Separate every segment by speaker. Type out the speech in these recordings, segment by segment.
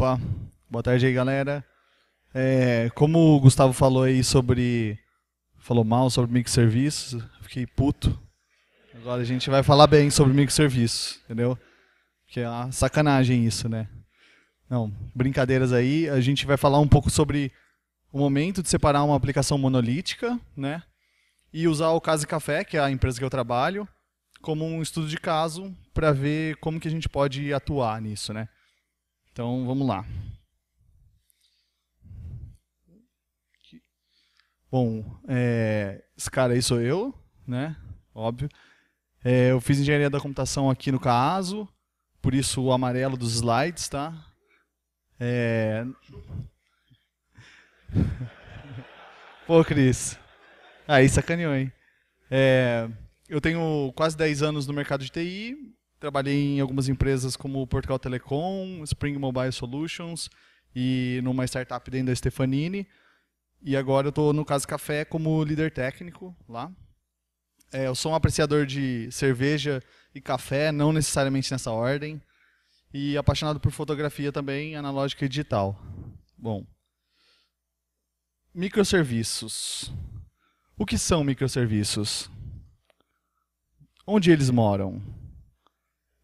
Speaker 1: Opa, boa tarde aí, galera. Como o Gustavo falou aí falou mal sobre microserviços, fiquei puto. Agora a gente vai falar bem sobre microserviços, entendeu? Porque é uma sacanagem isso, né? Não, brincadeiras aí. A gente vai falar um pouco sobre o momento de separar uma aplicação monolítica, né? E usar o Casa e Café, que é a empresa que eu trabalho, como um estudo de caso para ver como que a gente pode atuar nisso, né? Então, vamos lá. Bom, esse cara aí sou eu, né? Óbvio. Eu fiz engenharia da computação aqui no CAASO, por isso o amarelo dos slides, tá? Pô, Cris. Aí sacaneou, hein? Eu tenho quase 10 anos no mercado de TI, trabalhei em algumas empresas como Portugal Telecom, Spring Mobile Solutions e numa startup dentro da Stefanini. E agora eu estou no Casa Café como líder técnico lá. Eu sou um apreciador de cerveja e café, não necessariamente nessa ordem. E apaixonado por fotografia também, analógica e digital. Bom, microserviços. O que são microserviços? Onde eles moram?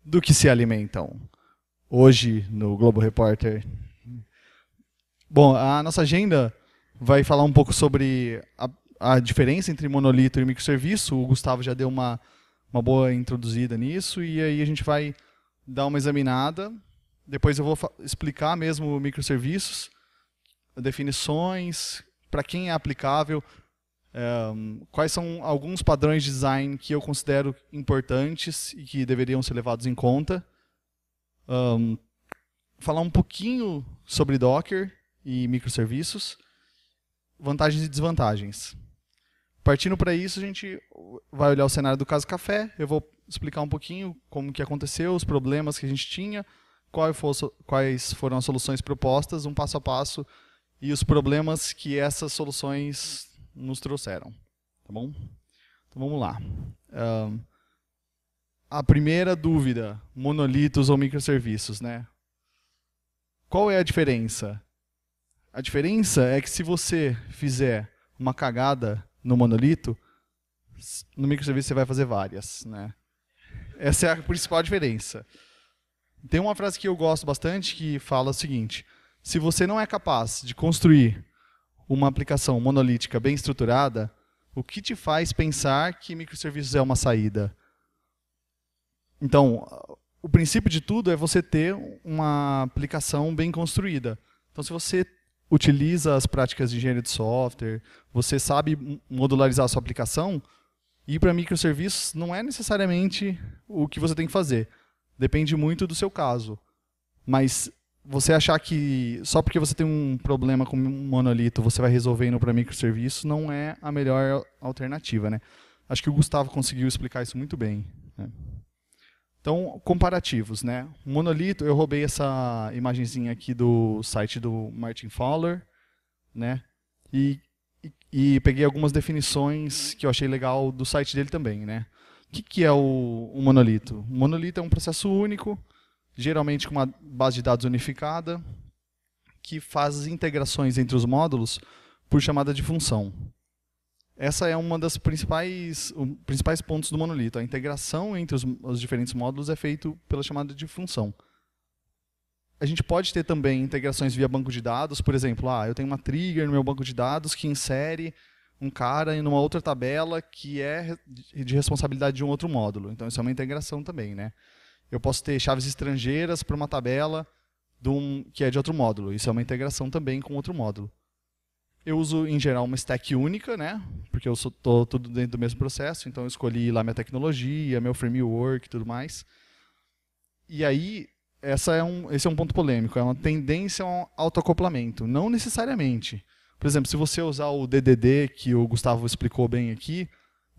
Speaker 1: Do que se alimentam? Hoje, no Globo Repórter. Bom, a nossa agenda vai falar um pouco sobre a diferença entre monolito e microserviço. O Gustavo já deu uma boa introduzida nisso, e aí a gente vai dar uma examinada. Depois eu vou explicar mesmo microserviços, definições, para quem é aplicável, quais são alguns padrões de design que eu considero importantes e que deveriam ser levados em conta. Falar um pouquinho sobre Docker e microserviços, vantagens e desvantagens. Partindo para isso, a gente vai olhar o cenário do Casa Café, eu vou explicar um pouquinho como que aconteceu, os problemas que a gente tinha, quais foram as soluções propostas, um passo a passo, e os problemas que essas soluções nos trouxeram. Tá bom? Então vamos lá. A primeira dúvida, monolitos ou microserviços, né? Qual é a diferença? A diferença é que se você fizer uma cagada no monolito, no microserviço você vai fazer várias, né? Essa é a principal diferença. Tem uma frase que eu gosto bastante que fala o seguinte: se você não é capaz de construir uma aplicação monolítica bem estruturada, o que te faz pensar que microserviços é uma saída? Então, o princípio de tudo é você ter uma aplicação bem construída. Então, se você utiliza as práticas de engenharia de software, você sabe modularizar a sua aplicação, ir para microserviços não é necessariamente o que você tem que fazer. Depende muito do seu caso. Mas você achar que só porque você tem um problema com um monolito você vai resolver indo para microserviços não é a melhor alternativa, né? Acho que o Gustavo conseguiu explicar isso muito bem, né? Então, comparativos, né? Monolito, eu roubei essa imagenzinha aqui do site do Martin Fowler, né? E peguei algumas definições que eu achei legal do site dele também, né? O que é o monolito? O monolito é um processo único, geralmente com uma base de dados unificada, que faz as integrações entre os módulos por chamada de função. Essa é uma das principais pontos do monolito. A integração entre os diferentes módulos é feita pela chamada de função. A gente pode ter também integrações via banco de dados. Por exemplo, eu tenho uma trigger no meu banco de dados que insere um cara em uma outra tabela que é de responsabilidade de um outro módulo. Então, isso é uma integração também, né? Eu posso ter chaves estrangeiras para uma tabela que é de outro módulo. Isso é uma integração também com outro módulo. Eu uso, em geral, uma stack única, né? Porque eu estou tudo dentro do mesmo processo, então eu escolhi lá minha tecnologia, meu framework e tudo mais. E aí, esse é um ponto polêmico, é uma tendência ao autoacoplamento. Não necessariamente. Por exemplo, se você usar o DDD, que o Gustavo explicou bem aqui,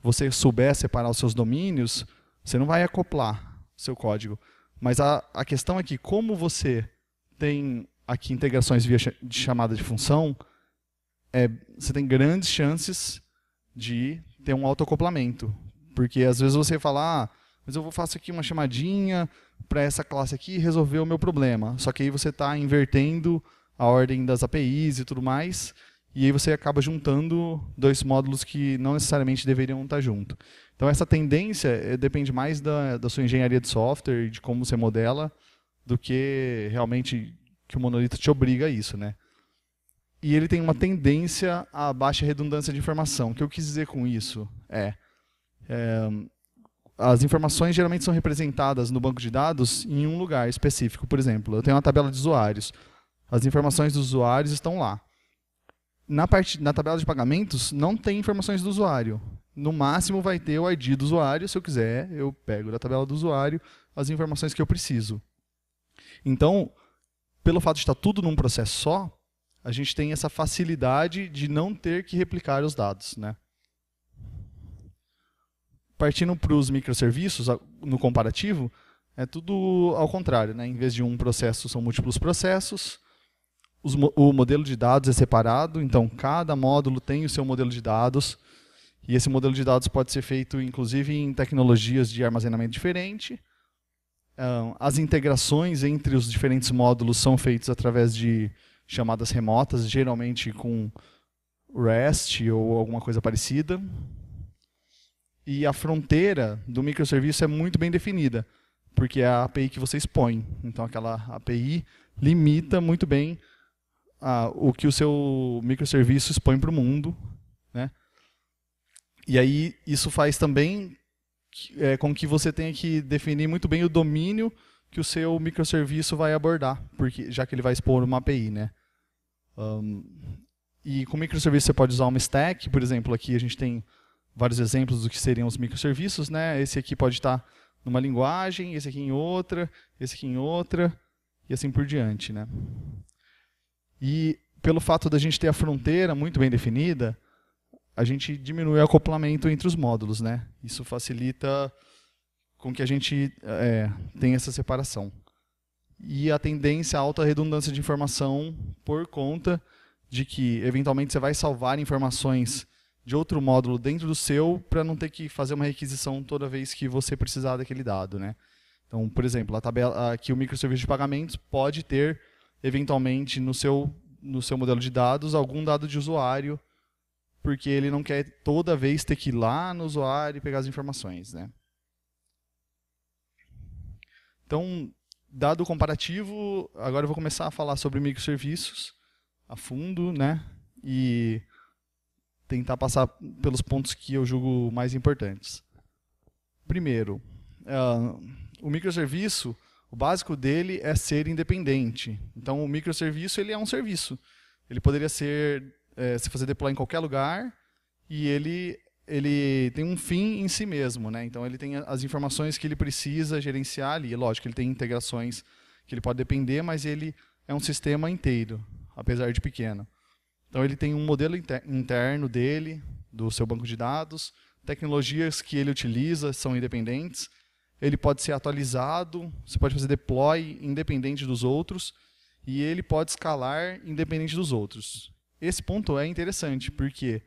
Speaker 1: você souber separar os seus domínios, você não vai acoplar o seu código. Mas a questão é que, como você tem aqui integrações via de chamada de função, você tem grandes chances de ter um autoacoplamento. Porque às vezes você fala, mas eu faço aqui uma chamadinha para essa classe aqui resolver o meu problema. Só que aí você está invertendo a ordem das APIs e tudo mais, e aí você acaba juntando dois módulos que não necessariamente deveriam estar juntos. Então essa tendência depende mais da sua engenharia de software e de como você modela, do que realmente que o monolito te obriga a isso, né? E ele tem uma tendência à baixa redundância de informação. O que eu quis dizer com isso as informações geralmente são representadas no banco de dados em um lugar específico. Por exemplo, eu tenho uma tabela de usuários. As informações dos usuários estão lá. Na tabela de pagamentos, não tem informações do usuário. No máximo vai ter o ID do usuário. Se eu quiser, eu pego da tabela do usuário as informações que eu preciso. Então, pelo fato de estar tudo num processo só, a gente tem essa facilidade de não ter que replicar os dados, né? Partindo para os microserviços, no comparativo, é tudo ao contrário, né? Em vez de um processo, são múltiplos processos. O modelo de dados é separado, então cada módulo tem o seu modelo de dados. E esse modelo de dados pode ser feito, inclusive, em tecnologias de armazenamento diferente. As integrações entre os diferentes módulos são feitas através de chamadas remotas, geralmente com REST ou alguma coisa parecida. E a fronteira do microserviço é muito bem definida, porque é a API que você expõe. Então, aquela API limita muito bem o que o seu microserviço expõe para o mundo, né? E aí, isso faz também com que você tenha que definir muito bem o domínio que o seu microserviço vai abordar, porque, já que ele vai expor uma API, né? E com microserviço você pode usar uma stack. Por exemplo, aqui a gente tem vários exemplos do que seriam os microserviços, né? Esse aqui pode estar numa linguagem, esse aqui em outra, esse aqui em outra, e assim por diante, né? E pelo fato da gente ter a fronteira muito bem definida, a gente diminui o acoplamento entre os módulos, né? Isso facilita com que a gente tenha essa separação. E a tendência à alta redundância de informação por conta de que, eventualmente, você vai salvar informações de outro módulo dentro do seu para não ter que fazer uma requisição toda vez que você precisar daquele dado, né? Então, por exemplo, a tabela, aqui o microserviço de pagamentos pode ter, eventualmente, no seu modelo de dados, algum dado de usuário, porque ele não quer toda vez ter que ir lá no usuário e pegar as informações, né? Então, dado o comparativo, agora eu vou começar a falar sobre microserviços a fundo, né? E tentar passar pelos pontos que eu julgo mais importantes. Primeiro, o microserviço, o básico dele é ser independente. Então, o microserviço ele é um serviço. Ele poderia ser se fazer deploy em qualquer lugar e ele tem um fim em si mesmo, né? Então ele tem as informações que ele precisa gerenciar ali. Lógico, ele tem integrações que ele pode depender, mas ele é um sistema inteiro, apesar de pequeno. Então ele tem um modelo interno dele, do seu banco de dados, tecnologias que ele utiliza são independentes, ele pode ser atualizado, você pode fazer deploy independente dos outros, e ele pode escalar independente dos outros. Esse ponto é interessante, porque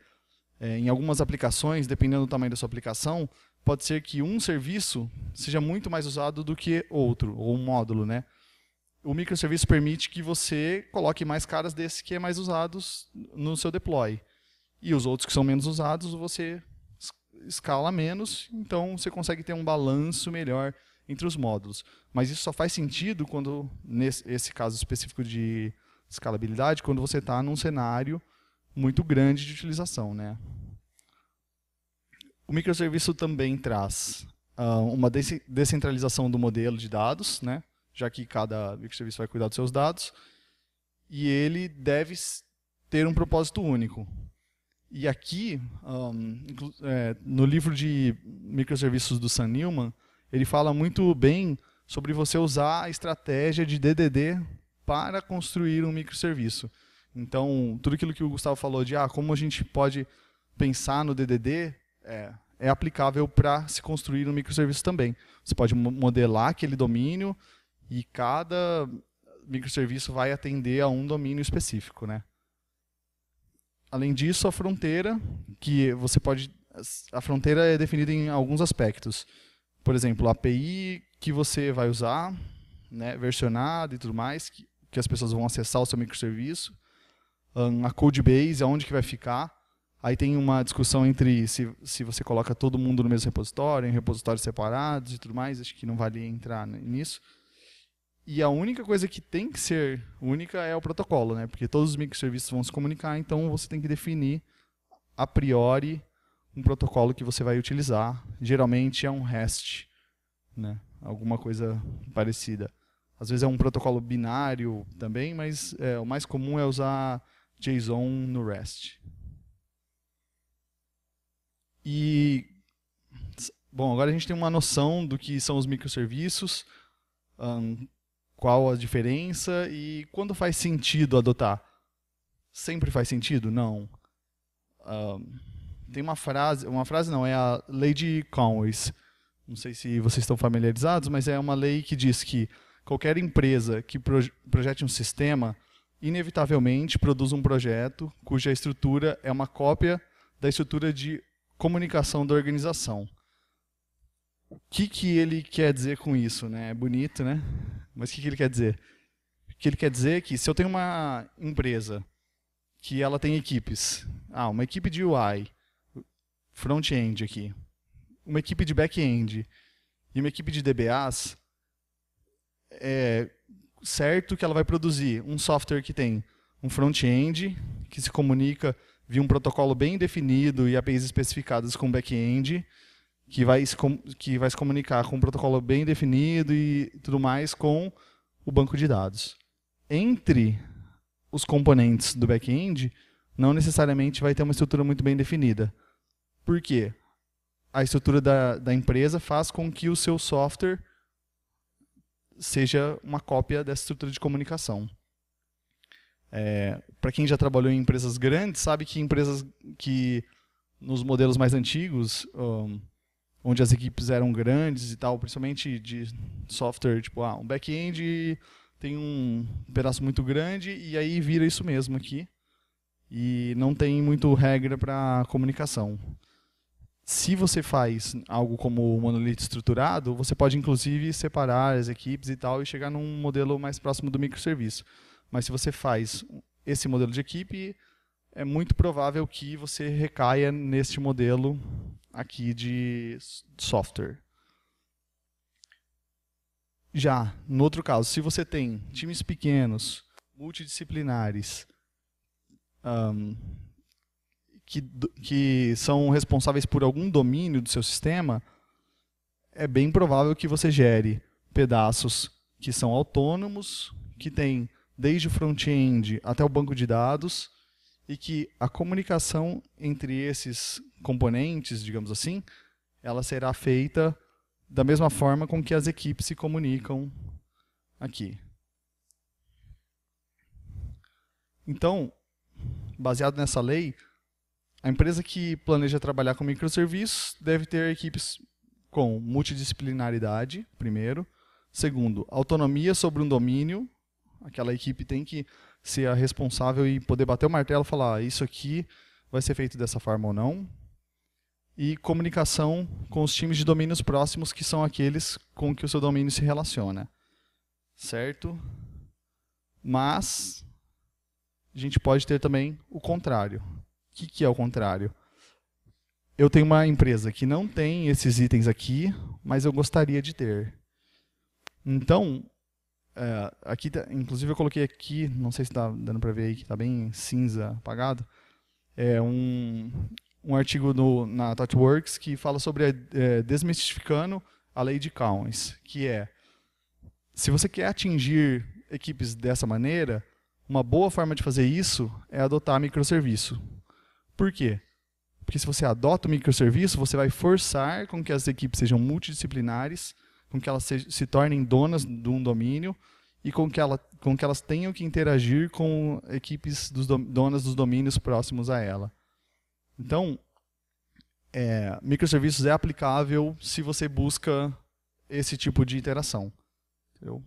Speaker 1: em algumas aplicações, dependendo do tamanho da sua aplicação, pode ser que um serviço seja muito mais usado do que outro, ou um módulo, né? O microserviço permite que você coloque mais caras desses que é mais usados no seu deploy. E os outros que são menos usados, você escala menos, então você consegue ter um balanço melhor entre os módulos. Mas isso só faz sentido quando, nesse caso específico de escalabilidade, quando você está num cenário muito grande de utilização, né? O microserviço também traz uma descentralização do modelo de dados, né? Já que cada microserviço vai cuidar dos seus dados, e ele deve ter um propósito único. E aqui, no livro de microserviços do Sam Newman, ele fala muito bem sobre você usar a estratégia de DDD para construir um microserviço. Então, tudo aquilo que o Gustavo falou de como a gente pode pensar no DDD é aplicável para se construir um microserviço também. Você pode modelar aquele domínio e cada microserviço vai atender a um domínio específico, né? Além disso, a fronteira, a fronteira é definida em alguns aspectos. Por exemplo, a API que você vai usar, né, versionado e tudo mais, que as pessoas vão acessar o seu microserviço, a codebase, aonde que vai ficar. Aí tem uma discussão entre se você coloca todo mundo no mesmo repositório, em repositórios separados e tudo mais, acho que não vale entrar nisso. E a única coisa que tem que ser única é o protocolo, né? Porque todos os microserviços vão se comunicar, então você tem que definir a priori um protocolo que você vai utilizar. Geralmente é um REST, né? Alguma coisa parecida. Às vezes é um protocolo binário também, mas o mais comum é usar JSON no REST. E, bom, agora a gente tem uma noção do que são os microserviços, qual a diferença e quando faz sentido adotar. Sempre faz sentido? Não. Tem uma frase não, é a lei de Conway. Não sei se vocês estão familiarizados, mas é uma lei que diz que qualquer empresa que projete um sistema, inevitavelmente produz um projeto cuja estrutura é uma cópia da estrutura de comunicação da organização. O que ele quer dizer com isso, né? É bonito, né? Mas o que ele quer dizer? O que ele quer dizer é que se eu tenho uma empresa que ela tem equipes, uma equipe de UI, front-end aqui, uma equipe de back-end e uma equipe de DBAs, é certo que ela vai produzir um software que tem um front-end, que se comunica via um protocolo bem definido e APIs especificadas com back-end, que vai se comunicar com um protocolo bem definido e tudo mais com o banco de dados. Entre os componentes do back-end, não necessariamente vai ter uma estrutura muito bem definida. Por quê? A estrutura da empresa faz com que o seu software seja uma cópia dessa estrutura de comunicação. Para quem já trabalhou em empresas grandes, sabe que empresas que nos modelos mais antigos, onde as equipes eram grandes e tal, principalmente de software, tipo, um back-end tem um pedaço muito grande e aí vira isso mesmo aqui. E não tem muito regra para comunicação. Se você faz algo como o monolito estruturado, você pode inclusive separar as equipes e tal e chegar num modelo mais próximo do microserviço. Mas se você faz esse modelo de equipe, é muito provável que você recaia neste modelo aqui de software. Já, no outro caso, se você tem times pequenos, multidisciplinares, que são responsáveis por algum domínio do seu sistema, é bem provável que você gere pedaços que são autônomos, que têm desde o front-end até o banco de dados, e que a comunicação entre esses componentes, digamos assim, ela será feita da mesma forma com que as equipes se comunicam aqui. Então, baseado nessa lei, a empresa que planeja trabalhar com microserviços deve ter equipes com multidisciplinaridade, primeiro. Segundo, autonomia sobre um domínio. Aquela equipe tem que ser a responsável e poder bater o martelo e falar isso aqui vai ser feito dessa forma ou não. E comunicação com os times de domínios próximos, que são aqueles com que o seu domínio se relaciona. Certo? Mas a gente pode ter também o contrário. O que é o contrário? Eu tenho uma empresa que não tem esses itens aqui, mas eu gostaria de ter. Então, aqui, inclusive eu coloquei aqui, não sei se está dando para ver aí, que está bem cinza, apagado, é um artigo na ThoughtWorks que fala sobre desmistificando a lei de Commons, que é, se você quer atingir equipes dessa maneira, uma boa forma de fazer isso é adotar microserviço. Por quê? Porque se você adota o microserviço, você vai forçar com que as equipes sejam multidisciplinares, com que elas se tornem donas de um domínio e com que elas tenham que interagir com equipes donas dos domínios próximos a ela. Então, microserviços é aplicável se você busca esse tipo de interação. Entendeu?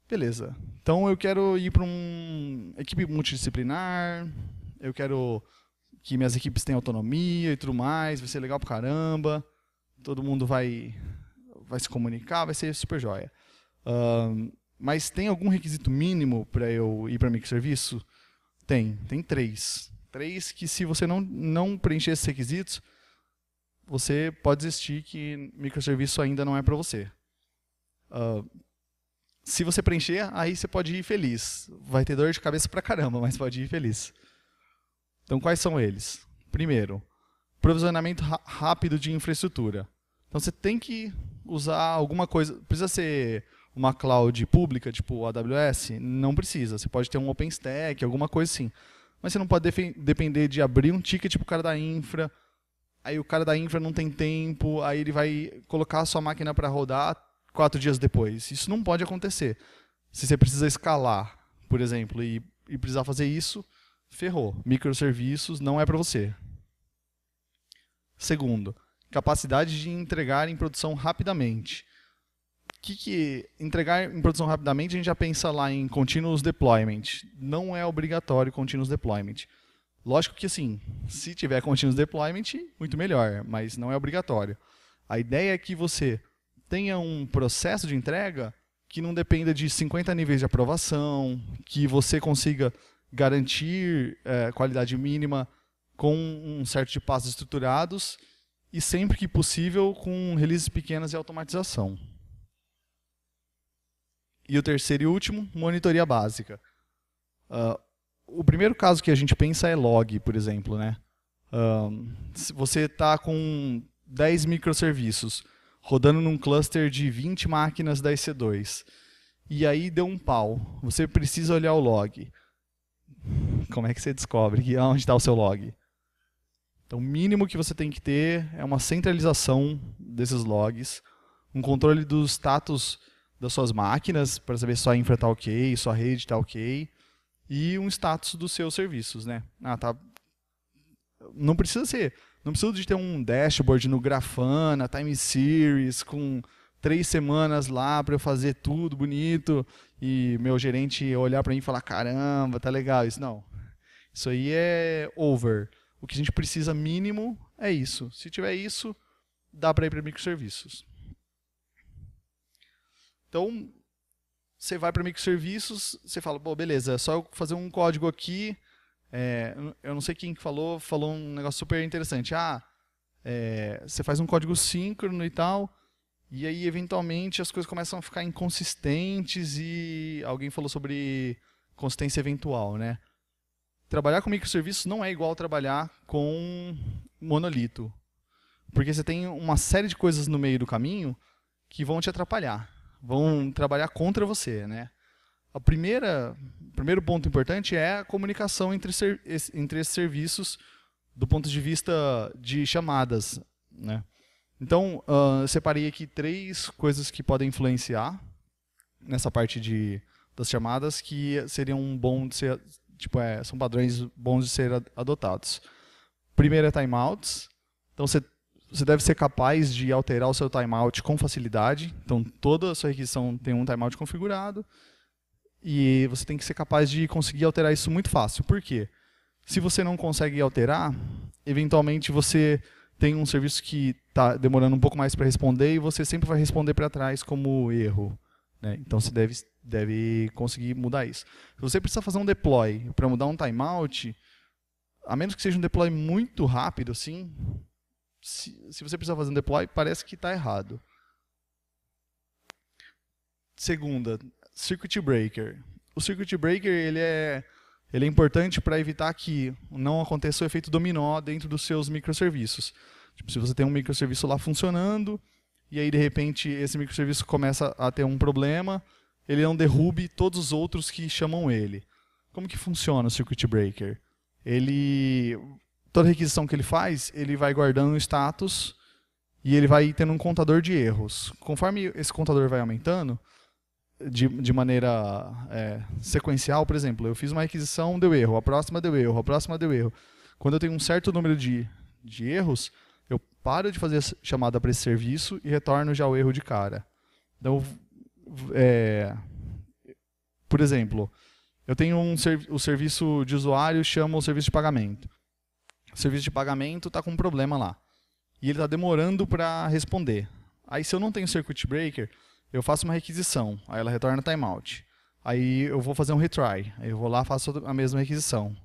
Speaker 1: Beleza. Então eu quero ir para uma equipe multidisciplinar, eu quero que minhas equipes tenham autonomia e tudo mais, vai ser legal pra caramba, todo mundo vai vai se comunicar, vai ser super joia. Mas tem algum requisito mínimo para eu ir para microserviço? Tem 3. 3 que, se você não preencher esses requisitos, você pode desistir, que microserviço ainda não é para você. Se você preencher, aí você pode ir feliz. Vai ter dor de cabeça pra caramba, mas pode ir feliz. Então, quais são eles? Primeiro, provisionamento rápido de infraestrutura. Então, você tem que usar alguma coisa. Precisa ser uma cloud pública, tipo AWS? Não precisa. Você pode ter um OpenStack, alguma coisa assim. Mas você não pode depender de abrir um ticket para o cara da infra. Aí o cara da infra não tem tempo, aí ele vai colocar a sua máquina para rodar 4 dias depois. Isso não pode acontecer. Se você precisa escalar, por exemplo, e precisar fazer isso, ferrou. Microserviços não é para você. Segundo, capacidade de entregar em produção rapidamente. Que entregar em produção rapidamente, a gente já pensa lá em continuous deployment. Não é obrigatório continuous deployment. Lógico que, assim, se tiver continuous deployment, muito melhor, mas não é obrigatório. A ideia é que você tenha um processo de entrega que não dependa de 50 níveis de aprovação, que você consiga garantir qualidade mínima com um certo de passos estruturados e, sempre que possível, com releases pequenas e automatização. E o terceiro e último, monitoria básica. O primeiro caso que a gente pensa é log, por exemplo, né? Se você está com 10 microserviços rodando num cluster de 20 máquinas da EC2, e aí deu um pau, você precisa olhar o log. Como é que você descobre onde está o seu log? Então, o mínimo que você tem que ter é uma centralização desses logs, um controle do status das suas máquinas, para saber se sua infra está ok, sua rede está ok, e um status dos seus serviços, né? Não precisa de ter um dashboard no Grafana, time series, com 3 semanas lá para eu fazer tudo bonito e meu gerente olhar para mim e falar, caramba, tá legal isso. Não. Isso aí é over. O que a gente precisa mínimo é isso. Se tiver isso, dá para ir para microserviços. Então, você vai para microserviços, você fala, pô, beleza, é só eu fazer um código aqui. Eu não sei quem falou um negócio super interessante. Você faz um código síncrono e tal, e aí, eventualmente, as coisas começam a ficar inconsistentes e alguém falou sobre consistência eventual, né? Trabalhar com microserviços não é igual trabalhar com monolito, porque você tem uma série de coisas no meio do caminho que vão te atrapalhar, vão trabalhar contra você, né? O primeiro ponto importante é a comunicação entre esses serviços do ponto de vista de chamadas, né? Então, eu separei aqui 3 coisas que podem influenciar nessa parte das chamadas que seriam bons de ser, são padrões bons de ser adotados. Primeiro é timeouts. Então, você deve ser capaz de alterar o seu timeout com facilidade. Então, toda a sua requisição tem um timeout configurado. E você tem que ser capaz de conseguir alterar isso muito fácil. Por quê? Se você não consegue alterar, eventualmente você tem um serviço que está demorando um pouco mais para responder e você sempre vai responder para trás como erro, né? Então você deve conseguir mudar isso. Se você precisa fazer um deploy para mudar um timeout, a menos que seja um deploy muito rápido, assim, se você precisar fazer um deploy, parece que está errado. Segunda, Circuit Breaker. O Circuit Breaker ele é importante para evitar que não aconteça o efeito dominó dentro dos seus microserviços. Tipo, se você tem um microserviço lá funcionando, e aí de repente esse microserviço começa a ter um problema, ele não derrube todos os outros que chamam ele. Como que funciona o Circuit Breaker? Toda requisição que ele faz, ele vai guardando o status e ele vai tendo um contador de erros. Conforme esse contador vai aumentando, de maneira sequencial, por exemplo, eu fiz uma requisição, deu erro, a próxima deu erro, a próxima deu erro. Quando eu tenho um certo número de erros, eu paro de fazer a chamada para esse serviço e retorno já o erro de cara. Então, por exemplo, eu tenho o serviço de usuário, chama o serviço de pagamento. O serviço de pagamento está com um problema lá. E ele está demorando para responder. Aí se eu não tenho circuit breaker, eu faço uma requisição, aí ela retorna timeout. Aí eu vou fazer um retry, aí eu vou lá e faço a mesma requisição.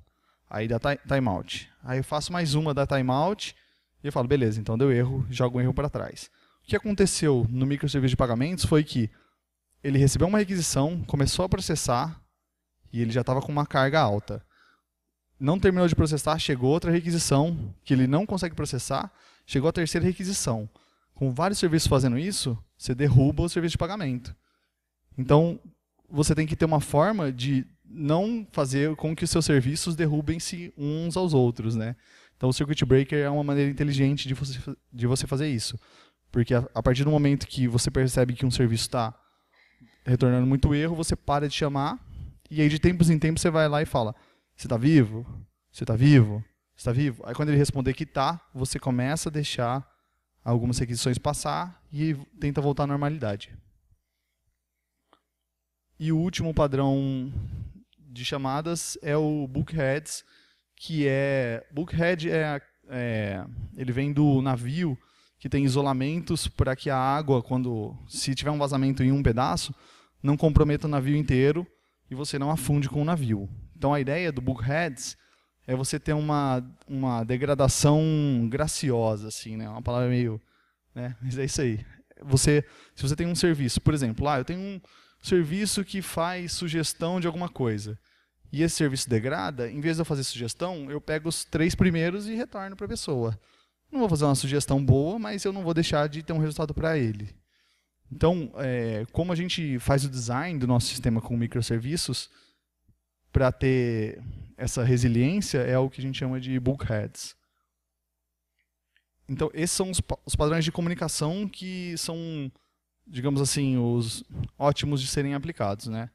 Speaker 1: Aí dá timeout. Aí eu faço mais uma, dá timeout, e eu falo, beleza, então deu erro, jogo um erro para trás. O que aconteceu no microserviço de pagamentos foi que ele recebeu uma requisição, começou a processar, e ele já estava com uma carga alta. Não terminou de processar, chegou outra requisição, que ele não consegue processar, chegou a terceira requisição. Com vários serviços fazendo isso, você derruba o serviço de pagamento. Então, você tem que ter uma forma de não fazer com que os seus serviços derrubem-se uns aos outros, né? Então, o Circuit Breaker é uma maneira inteligente de você fazer isso. Porque a partir do momento que você percebe que um serviço está retornando muito erro, você para de chamar, e aí de tempos em tempos você vai lá e fala, você está vivo? Você está vivo? Você está vivo? Aí quando ele responder que está, você começa a deixar algumas requisições passar e tenta voltar à normalidade. E o último padrão de chamadas é o Bulkheads, que é... Bulkhead ele vem do navio, que tem isolamentos para que a água, se tiver um vazamento em um pedaço, não comprometa o navio inteiro e você não afunde com o navio. Então a ideia do Bulkheads é você ter uma degradação graciosa, assim, né? Uma palavra meio... né? Mas é isso aí. Se você tem um serviço, por exemplo, eu tenho um serviço que faz sugestão de alguma coisa, e esse serviço degrada, em vez de eu fazer sugestão, eu pego os 3 primeiros e retorno para a pessoa. Não vou fazer uma sugestão boa, mas eu não vou deixar de ter um resultado para ele. Então, como a gente faz o design do nosso sistema com microserviços, para ter essa resiliência, é o que a gente chama de bulkheads. Então, esses são os padrões de comunicação que são, digamos assim, os ótimos de serem aplicados, né?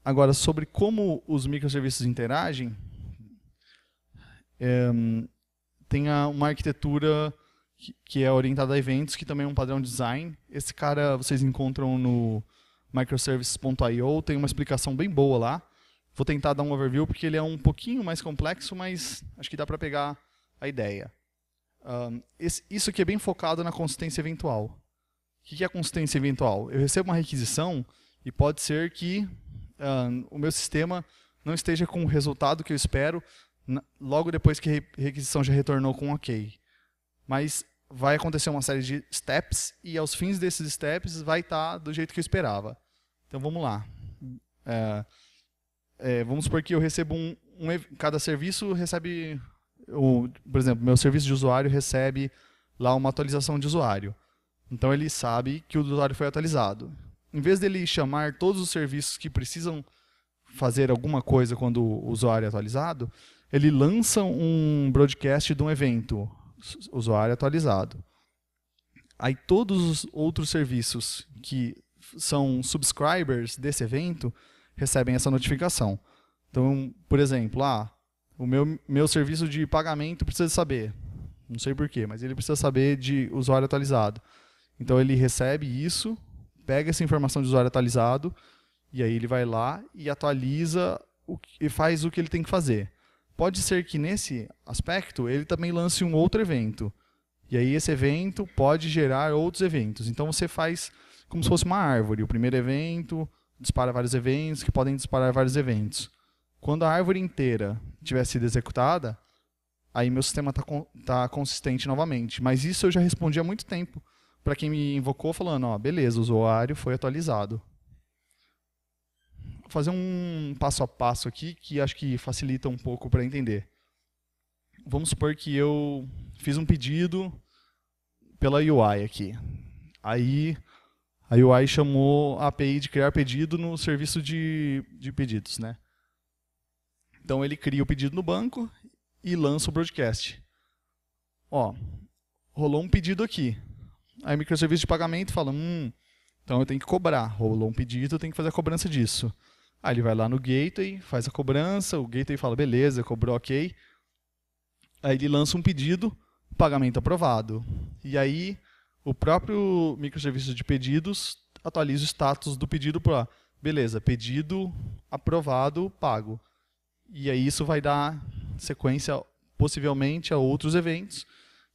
Speaker 1: Agora, sobre como os microserviços interagem, tem uma arquitetura que é orientada a eventos, que também é um padrão de design. Esse cara vocês encontram no microservices.io, tem uma explicação bem boa lá. Vou tentar dar um overview, porque ele é um pouquinho mais complexo, mas acho que dá para pegar a ideia. Isso aqui é bem focado na consistência eventual. O que é a consistência eventual? Eu recebo uma requisição e pode ser que o meu sistema não esteja com o resultado que eu espero logo depois que a requisição já retornou com OK. Mas vai acontecer uma série de steps e aos fins desses steps vai estar do jeito que eu esperava. Então vamos lá. Vamos supor que eu recebo cada serviço recebe, por exemplo, meu serviço de usuário recebe lá uma atualização de usuário. Então ele sabe que o usuário foi atualizado. Em vez dele chamar todos os serviços que precisam fazer alguma coisa quando o usuário é atualizado, ele lança um broadcast de um evento, usuário atualizado. Aí todos os outros serviços que são subscribers desse evento recebem essa notificação. Então, por exemplo, o meu serviço de pagamento precisa saber, não sei porquê, mas ele precisa saber de usuário atualizado. Então ele recebe isso, pega essa informação de usuário atualizado, e aí ele vai lá e atualiza e faz o que ele tem que fazer. Pode ser que nesse aspecto ele também lance um outro evento. E aí esse evento pode gerar outros eventos. Então você faz como se fosse uma árvore. O primeiro evento dispara vários eventos que podem disparar vários eventos. Quando a árvore inteira tiver sido executada, aí meu sistema está consistente novamente. Mas isso eu já respondi há muito tempo para quem me invocou falando, beleza, o usuário foi atualizado. Vou fazer um passo a passo aqui que acho que facilita um pouco para entender. Vamos supor que eu fiz um pedido pela UI aqui. Aí a UI chamou a API de criar pedido no serviço de pedidos, né? Então ele cria o pedido no banco e lança o broadcast. Rolou um pedido aqui. Aí o microserviço de pagamento fala, então eu tenho que cobrar. Rolou um pedido, eu tenho que fazer a cobrança disso. Aí ele vai lá no gateway, faz a cobrança, o gateway fala, beleza, cobrou OK. Aí ele lança um pedido, pagamento aprovado. E aí o próprio microserviço de pedidos atualiza o status do pedido para, beleza, pedido aprovado, pago. E aí isso vai dar sequência, possivelmente, a outros eventos,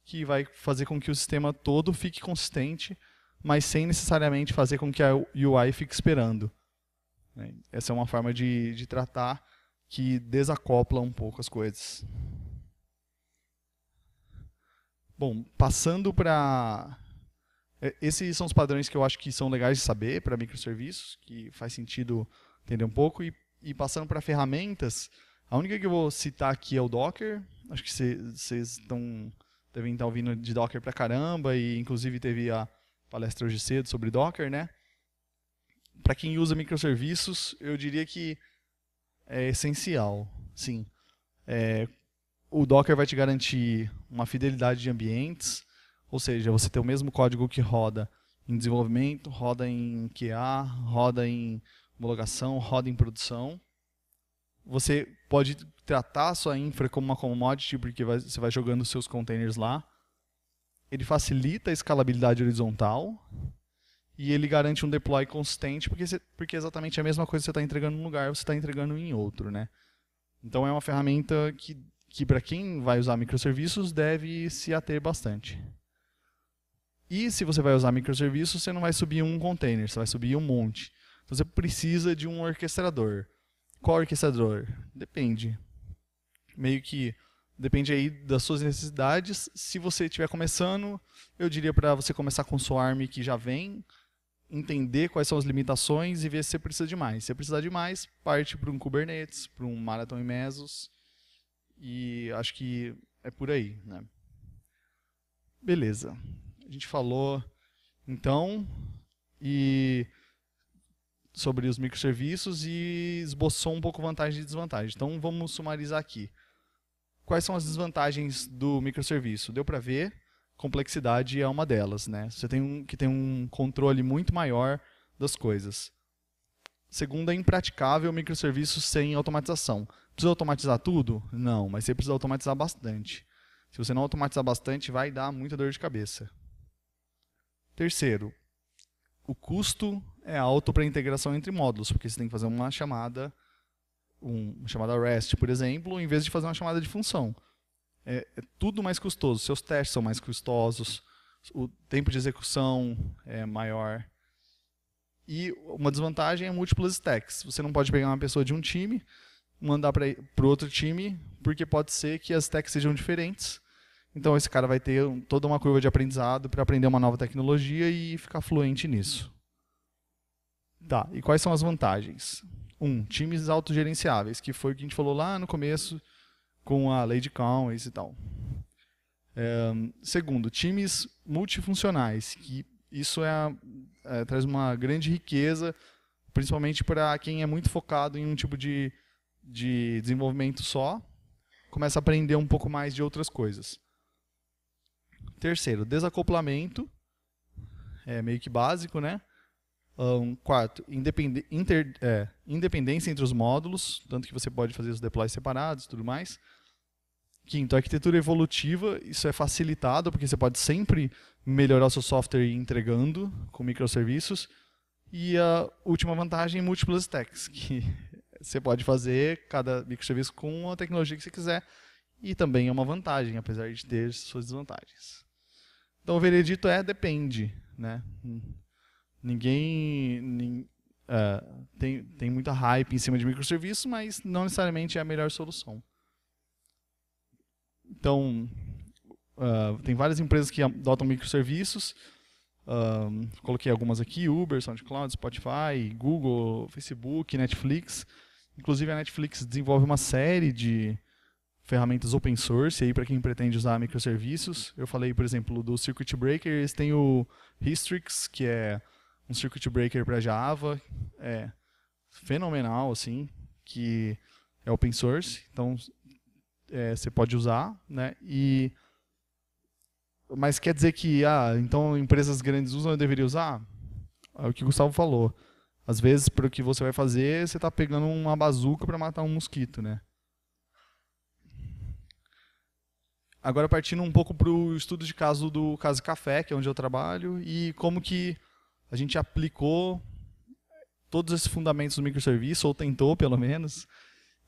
Speaker 1: que vai fazer com que o sistema todo fique consistente mas sem necessariamente fazer com que a UI fique esperando. Essa é uma forma de tratar que desacopla um pouco as coisas. Bom, passando para... Esses são os padrões que eu acho que são legais de saber para microserviços, que faz sentido entender um pouco. E passando para ferramentas, a única que eu vou citar aqui é o Docker. Acho que vocês devem estar ouvindo de Docker pra caramba, e inclusive teve a palestra hoje cedo sobre Docker, né? Para quem usa microserviços, eu diria que é essencial, sim. O Docker vai te garantir uma fidelidade de ambientes, ou seja, você tem o mesmo código que roda em desenvolvimento, roda em QA, roda em homologação, roda em produção. Você pode tratar a sua infra como uma commodity, porque você vai jogando os seus containers lá. Ele facilita a escalabilidade horizontal e ele garante um deploy consistente, porque é exatamente a mesma coisa que você está entregando num lugar, você está entregando em outro, né? Então é uma ferramenta que para quem vai usar microserviços deve se ater bastante. E se você vai usar microserviços, você não vai subir um container, você vai subir um monte. Então você precisa de um orquestrador. Qual orquestrador? Depende. Meio que depende aí das suas necessidades. Se você estiver começando, eu diria para você começar com o Swarm que já vem, entender quais são as limitações e ver se você precisa de mais. Se você precisar de mais, parte para um Kubernetes, para um Marathon e Mesos. E acho que é por aí, né? Beleza. A gente falou, então, sobre os microserviços e esboçou um pouco vantagem e desvantagem. Então, vamos sumarizar aqui. Quais são as desvantagens do microserviço? Deu para ver, complexidade é uma delas, né? Você tem que ter um controle muito maior das coisas. Segundo, é impraticável microserviços sem automatização. Precisa automatizar tudo? Não, mas você precisa automatizar bastante. Se você não automatizar bastante, vai dar muita dor de cabeça. Terceiro, o custo é alto para a integração entre módulos, porque você tem que fazer uma chamada REST, por exemplo, em vez de fazer uma chamada de função. É tudo mais custoso, seus testes são mais custosos, o tempo de execução é maior. E uma desvantagem é múltiplas stacks. Você não pode pegar uma pessoa de um time, mandar para o outro time, porque pode ser que as stacks sejam diferentes. Então esse cara vai ter toda uma curva de aprendizado para aprender uma nova tecnologia e ficar fluente nisso. Tá, e quais são as vantagens? Times autogerenciáveis, que foi o que a gente falou lá no começo com a Lady Conways e tal. Segundo, times multifuncionais, que isso traz uma grande riqueza, principalmente para quem é muito focado em um tipo de desenvolvimento só, começa a aprender um pouco mais de outras coisas. Terceiro, desacoplamento, é meio que básico, né? Quarto, independência entre os módulos, tanto que você pode fazer os deploys separados e tudo mais. Quinto, arquitetura evolutiva, isso é facilitado, porque você pode sempre melhorar o seu software e ir entregando com microserviços. E a última vantagem, múltiplas stacks, que você pode fazer cada microserviço com a tecnologia que você quiser. E também é uma vantagem, apesar de ter suas desvantagens. Então o veredito depende, né? Tem muita hype em cima de microserviços, mas não necessariamente é a melhor solução. Então, tem várias empresas que adotam microserviços. Coloquei algumas aqui: Uber, SoundCloud, Spotify, Google, Facebook, Netflix. Inclusive a Netflix desenvolve uma série de ferramentas open source aí para quem pretende usar microserviços. Eu falei, por exemplo, do Circuit Breaker. Eles têm o Hystrix, que é um Circuit Breaker para Java. É fenomenal, assim, que é open source. Então, você pode usar, né? Mas quer dizer que então empresas grandes usam, eu deveria usar? É o que o Gustavo falou. Às vezes, para o que você vai fazer, você está pegando uma bazuca para matar um mosquito, né? Agora partindo um pouco para o estudo de caso do Caso Café, que é onde eu trabalho, e como que a gente aplicou todos esses fundamentos do microserviço, ou tentou pelo menos,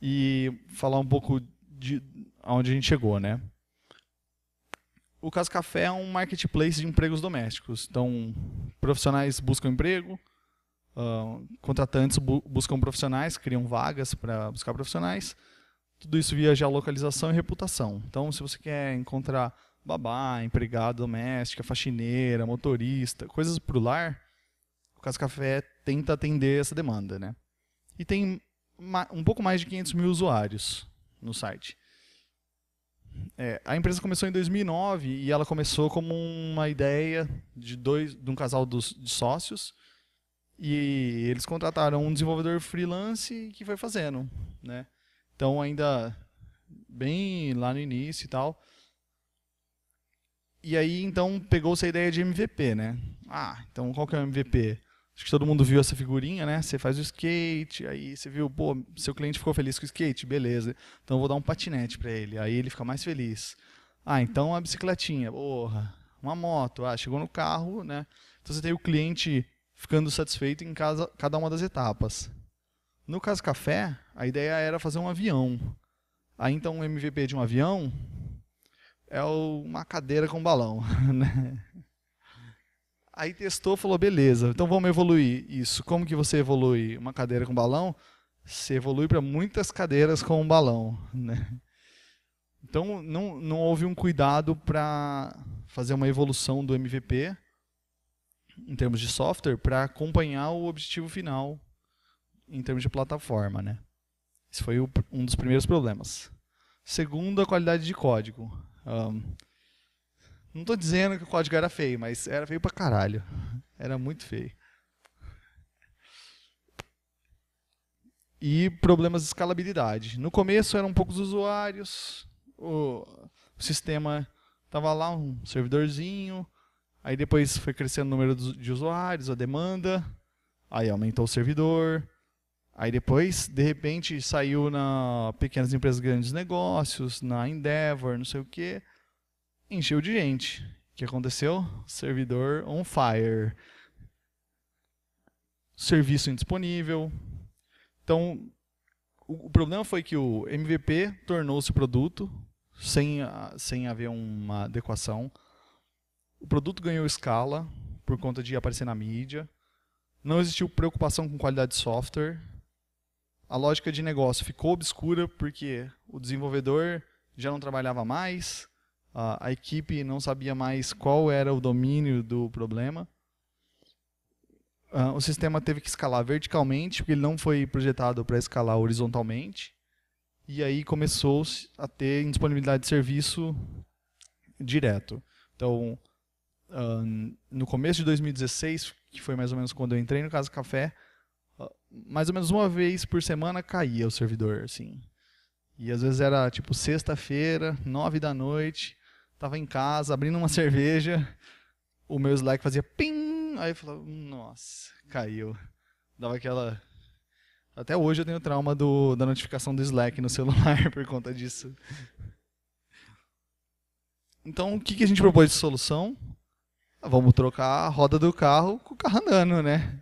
Speaker 1: e falar um pouco de aonde a gente chegou, né? O Casa Café é um marketplace de empregos domésticos. Então, profissionais buscam emprego, contratantes buscam profissionais, criam vagas para buscar profissionais. Tudo isso via geolocalização e reputação. Então, se você quer encontrar babá, empregada doméstica, faxineira, motorista, coisas para o lar, o Casa Café tenta atender essa demanda, né? E tem um pouco mais de 500 mil usuários no site. A empresa começou em 2009 e ela começou como uma ideia de um casal de sócios, e eles contrataram um desenvolvedor freelance que foi fazendo, né? Então, ainda bem lá no início e tal. E aí, então, pegou-se a ideia de MVP, né? Então qual que é o MVP? Acho que todo mundo viu essa figurinha, né? Você faz o skate, aí você viu, pô, seu cliente ficou feliz com o skate, beleza. Então eu vou dar um patinete para ele, aí ele fica mais feliz. Então a bicicletinha, porra, uma moto, chegou no carro, né? Então você tem o cliente ficando satisfeito em cada uma das etapas. No Casa Café, a ideia era fazer um avião. Então o MVP de um avião é uma cadeira com balão, né? Aí testou, falou, beleza, então vamos evoluir isso. Como que você evolui uma cadeira com balão? Você evolui para muitas cadeiras com um balão, né? Então, não houve um cuidado para fazer uma evolução do MVP, em termos de software, para acompanhar o objetivo final, em termos de plataforma, né? Esse foi um dos primeiros problemas. Segundo, a qualidade de código. Não estou dizendo que o código era feio, mas era feio pra caralho. Era muito feio. E problemas de escalabilidade. No começo eram poucos usuários, o sistema estava lá, um servidorzinho, aí depois foi crescendo o número de usuários, a demanda, aí aumentou o servidor, aí depois, de repente, saiu na pequenas empresas grandes negócios, na Endeavor, não sei o quê, encheu de gente. O que aconteceu? Servidor on fire. Serviço indisponível. Então, o problema foi que o MVP tornou-se produto sem haver uma adequação. O produto ganhou escala por conta de aparecer na mídia. Não existiu preocupação com qualidade de software. A lógica de negócio ficou obscura porque o desenvolvedor já não trabalhava mais, a equipe não sabia mais qual era o domínio do problema. O sistema teve que escalar verticalmente, porque ele não foi projetado para escalar horizontalmente. E aí começou a ter indisponibilidade de serviço direto. Então, no começo de 2016, que foi mais ou menos quando eu entrei no Casa Café, mais ou menos uma vez por semana caía o servidor, assim. E às vezes era tipo sexta-feira, 9 da noite, estava em casa, abrindo uma cerveja, o meu Slack fazia pim, aí eu falava, nossa, caiu. Dava aquela... Até hoje eu tenho trauma da notificação do Slack no celular por conta disso. Então, o que a gente propôs de solução? Vamos trocar a roda do carro com o carro andando, né?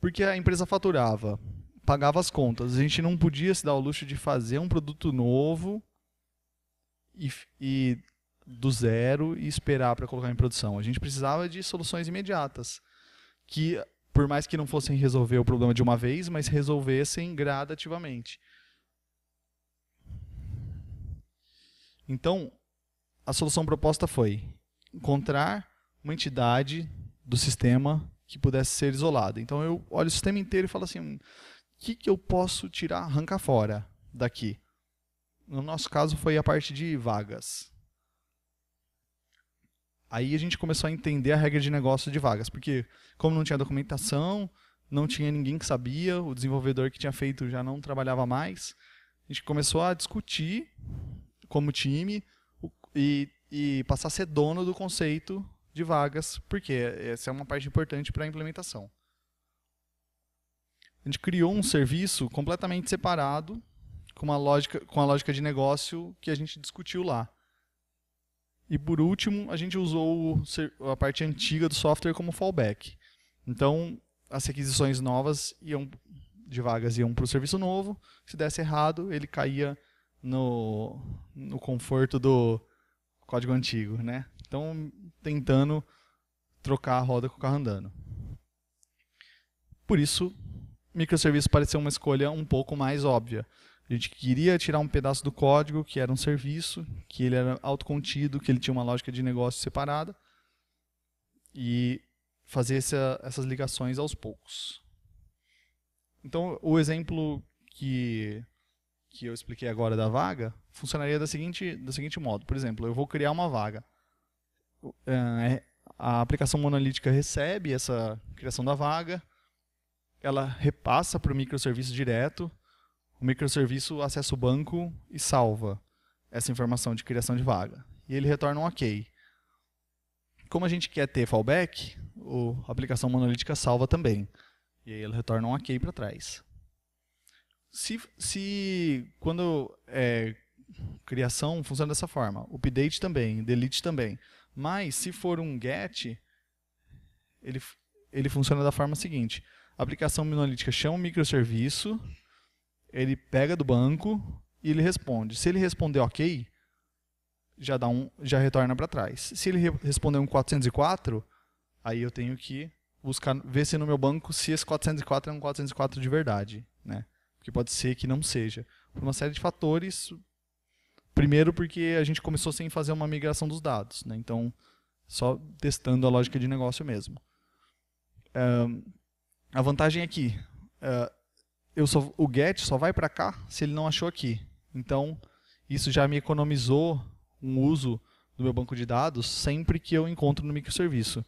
Speaker 1: Porque a empresa faturava, pagava as contas. A gente não podia se dar o luxo de fazer um produto novo e do zero e esperar para colocar em produção. A gente precisava de soluções imediatas, que, por mais que não fossem resolver o problema de uma vez, mas resolvessem gradativamente. Então, a solução proposta foi encontrar uma entidade do sistema que pudesse ser isolada. Então, eu olho o sistema inteiro e falo assim, o que eu posso tirar, arrancar fora daqui? No nosso caso, foi a parte de vagas. Aí a gente começou a entender a regra de negócio de vagas, porque como não tinha documentação, não tinha ninguém que sabia, o desenvolvedor que tinha feito já não trabalhava mais, a gente começou a discutir como time e passar a ser dono do conceito de vagas, porque essa é uma parte importante para a implementação. A gente criou um serviço completamente separado, com a lógica de negócio que a gente discutiu lá. E por último, a gente usou a parte antiga do software como fallback. Então, as requisições novas de vagas iam para o serviço novo. Se desse errado, ele caía no conforto código antigo, né? Então, tentando trocar a roda com o carro andando. Por isso, microserviço pareceu uma escolha um pouco mais óbvia. A gente queria tirar um pedaço do código, que era um serviço, que ele era autocontido, que ele tinha uma lógica de negócio separada, e fazer essas ligações aos poucos. Então, o exemplo que eu expliquei agora da vaga funcionaria do seguinte modo. Por exemplo, eu vou criar uma vaga. A aplicação monolítica recebe essa criação da vaga, ela repassa para o microserviço direto, o microserviço acessa o banco e salva essa informação de criação de vaga. E ele retorna um OK. Como a gente quer ter fallback, a aplicação monolítica salva também. E aí ele retorna um OK para trás. Quando criação funciona dessa forma, update também, delete também. Mas se for um get, ele funciona da forma seguinte. A aplicação monolítica chama um microserviço, ele pega do banco e ele responde. Se ele responder OK, já retorna para trás. Se ele responder um 404, aí eu tenho que ver se no meu banco se esse 404 é um 404 de verdade, né? Porque pode ser que não seja. Por uma série de fatores. Primeiro porque a gente começou sem fazer uma migração dos dados, né? Então, só testando a lógica de negócio mesmo. A vantagem é que o get só vai para cá se ele não achou aqui. Então, isso já me economizou um uso do meu banco de dados sempre que eu encontro no microserviço.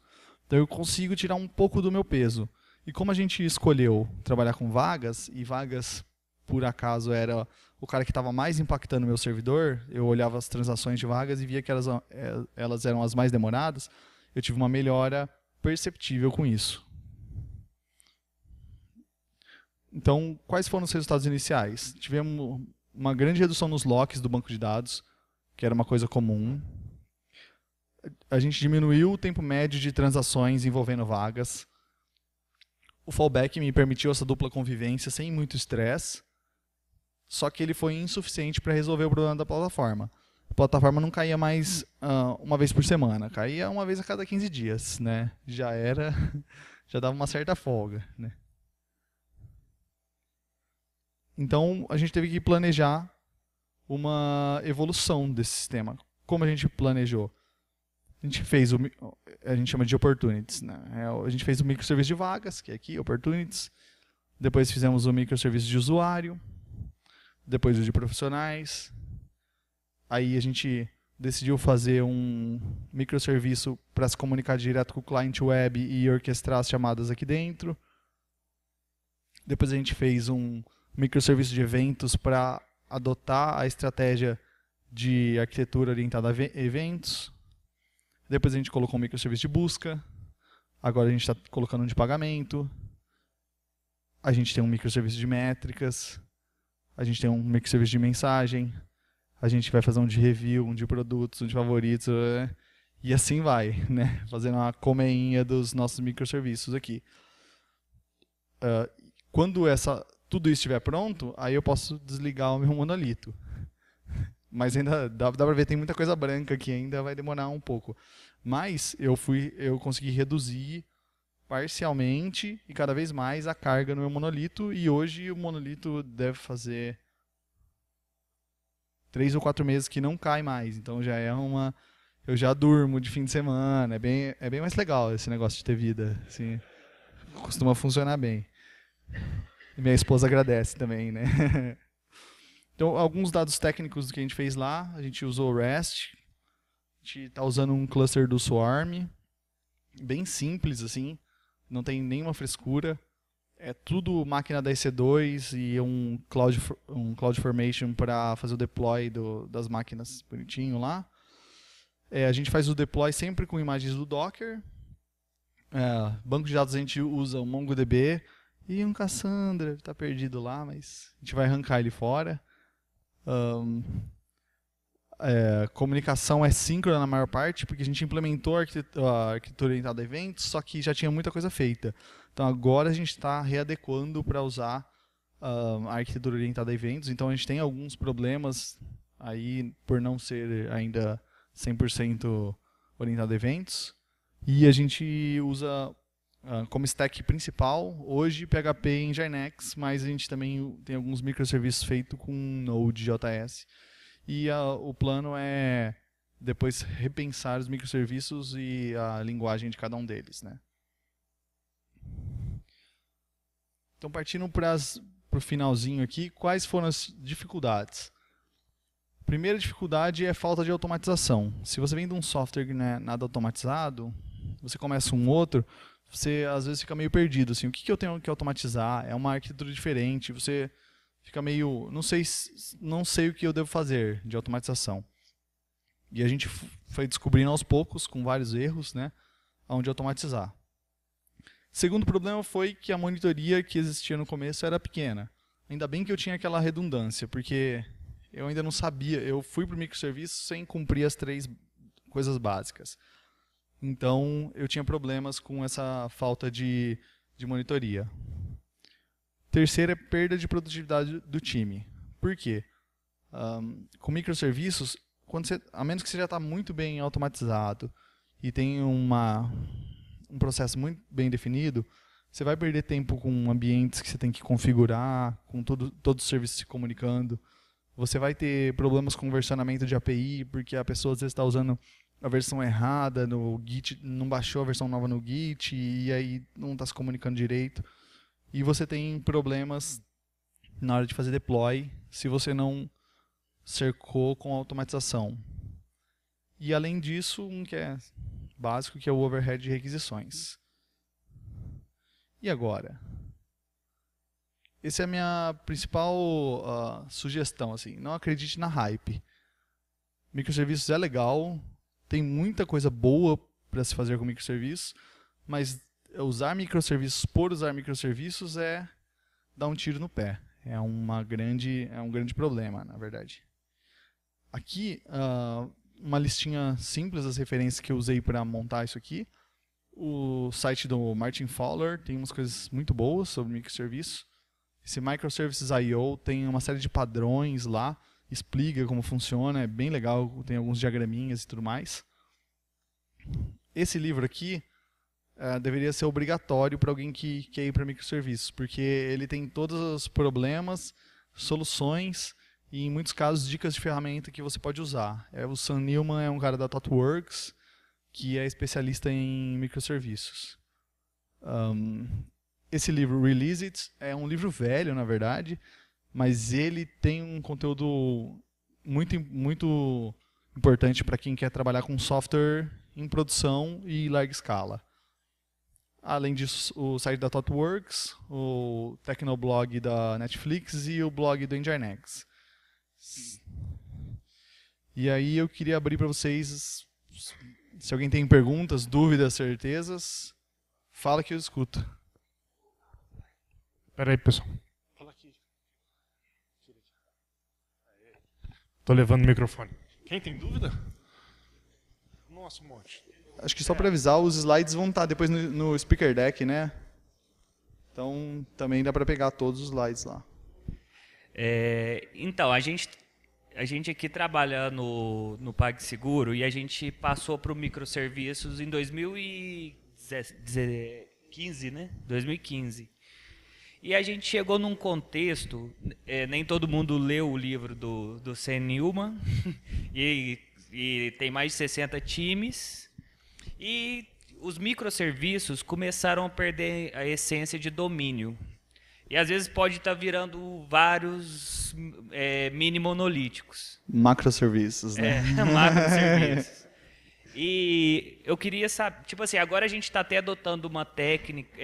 Speaker 1: Então, eu consigo tirar um pouco do meu peso. E como a gente escolheu trabalhar com vagas, e vagas, por acaso, era o cara que estava mais impactando o meu servidor, eu olhava as transações de vagas e via que elas eram as mais demoradas, eu tive uma melhora perceptível com isso. Então, quais foram os resultados iniciais? Tivemos uma grande redução nos locks do banco de dados, que era uma coisa comum. A gente diminuiu o tempo médio de transações envolvendo vagas. O fallback me permitiu essa dupla convivência sem muito estresse, só que ele foi insuficiente para resolver o problema da plataforma. A plataforma não caía mais uma vez por semana, caía uma vez a cada 15 dias, né? Já dava uma certa folga, né? Então, a gente teve que planejar uma evolução desse sistema. Como a gente planejou? A gente chama de opportunities, né? A gente fez o microserviço de vagas, que é aqui, opportunities. Depois fizemos o microserviço de usuário. Depois o de profissionais. Aí a gente decidiu fazer um microserviço para se comunicar direto com o cliente web e orquestrar as chamadas aqui dentro. Depois a gente fez um microserviço de eventos para adotar a estratégia de arquitetura orientada a eventos. Depois a gente colocou um microserviço de busca. Agora a gente está colocando um de pagamento. A gente tem um microserviço de métricas. A gente tem um microserviço de mensagem. A gente vai fazer um de review, um de produtos, um de favoritos. E assim vai, né? Fazendo uma colmeinha dos nossos microserviços aqui. Quando tudo isso estiver pronto, aí eu posso desligar o meu monolito. Mas ainda dá para ver, tem muita coisa branca aqui, ainda vai demorar um pouco. Mas eu consegui reduzir parcialmente e cada vez mais a carga no meu monolito, e hoje o monolito deve fazer 3 ou 4 meses que não cai mais. Então já eu já durmo de fim de semana, é bem mais legal esse negócio de ter vida. Assim, costuma funcionar bem. E minha esposa agradece também, né? Então, alguns dados técnicos do que a gente fez lá. A gente usou o REST. A gente está usando um cluster do Swarm. Bem simples, assim. Não tem nenhuma frescura. É tudo máquina da EC2 e um CloudFormation para fazer o deploy das máquinas bonitinho lá. A gente faz o deploy sempre com imagens do Docker. Banco de dados a gente usa o MongoDB. E um Cassandra, está perdido lá, mas a gente vai arrancar ele fora. Comunicação é síncrona na maior parte, porque a gente implementou a arquitetura orientada a eventos, só que já tinha muita coisa feita. Então agora a gente está readequando para usar a arquitetura orientada a eventos. Então a gente tem alguns problemas aí por não ser ainda 100% orientado a eventos. E a gente usa como stack principal, hoje, PHP e Nginx, mas a gente também tem alguns microserviços feitos com Node.js. E o plano é depois repensar os microserviços e a linguagem de cada um deles, né? Então, partindo para o finalzinho aqui, quais foram as dificuldades? A primeira dificuldade é falta de automatização. Se você vem de um software que não é nada automatizado, você começa um outro, você às vezes fica meio perdido. Assim, o que eu tenho que automatizar? É uma arquitetura diferente, você fica meio... Não sei o que eu devo fazer de automatização. E a gente foi descobrindo aos poucos, com vários erros, né, onde automatizar. Segundo problema foi que a monitoria que existia no começo era pequena. Ainda bem que eu tinha aquela redundância, porque eu ainda não sabia. Eu fui para o microserviço sem cumprir as 3 coisas básicas. Então, eu tinha problemas com essa falta de monitoria. Terceiro é perda de produtividade do time. Por quê? Com microserviços, a menos que você já está muito bem automatizado e tem um processo muito bem definido, você vai perder tempo com ambientes que você tem que configurar, com todos os serviços se comunicando. Você vai ter problemas com versionamento de API, porque a pessoa às vezes está usando a versão errada no Git, não baixou a versão nova no Git e aí não está se comunicando direito. E você tem problemas na hora de fazer deploy se você não cercou com automatização. E além disso, um que é básico, que é o overhead de requisições. E agora? Essa é a minha principal sugestão. Assim, não acredite na hype. Microserviços é legal, tem muita coisa boa para se fazer com microserviços, mas usar microserviços por usar microserviços é dar um tiro no pé. É um grande problema, na verdade. Aqui, uma listinha simples das referências que eu usei para montar isso aqui. O site do Martin Fowler tem umas coisas muito boas sobre microserviços. Esse Microservices.io tem uma série de padrões lá, explica como funciona, é bem legal, tem alguns diagraminhas e tudo mais. Esse livro aqui deveria ser obrigatório para alguém que quer ir para microserviços, porque ele tem todos os problemas, soluções e, em muitos casos, dicas de ferramenta que você pode usar. O Sam Newman é um cara da ThoughtWorks, que é especialista em microserviços. Esse livro, Release It, é um livro velho, na verdade, mas ele tem um conteúdo muito importante para quem quer trabalhar com software em produção e larga escala. Além disso, o site da ThoughtWorks, o Tecnoblog da Netflix e o blog do Nginx. E aí eu queria abrir para vocês, se alguém tem perguntas, dúvidas, certezas, fala que eu escuto.
Speaker 2: Espera aí, pessoal. Fala aqui. Tô levando o microfone. Quem tem dúvida? Nossa, um monte.
Speaker 1: Acho que só para avisar, os slides vão estar depois no Speaker Deck, né? Então, também dá para pegar todos os slides lá.
Speaker 3: Então, a gente aqui trabalha no PagSeguro e a gente passou para o microserviços em 2015, né? 2015. E a gente chegou num contexto, nem todo mundo leu o livro do Sam Newman, e tem mais de 60 times, e os microserviços começaram a perder a essência de domínio. E às vezes pode estar virando vários mini monolíticos.
Speaker 1: Macroserviços, né?
Speaker 3: Macroserviços. E eu queria saber, tipo assim, agora a gente está até adotando uma técnica,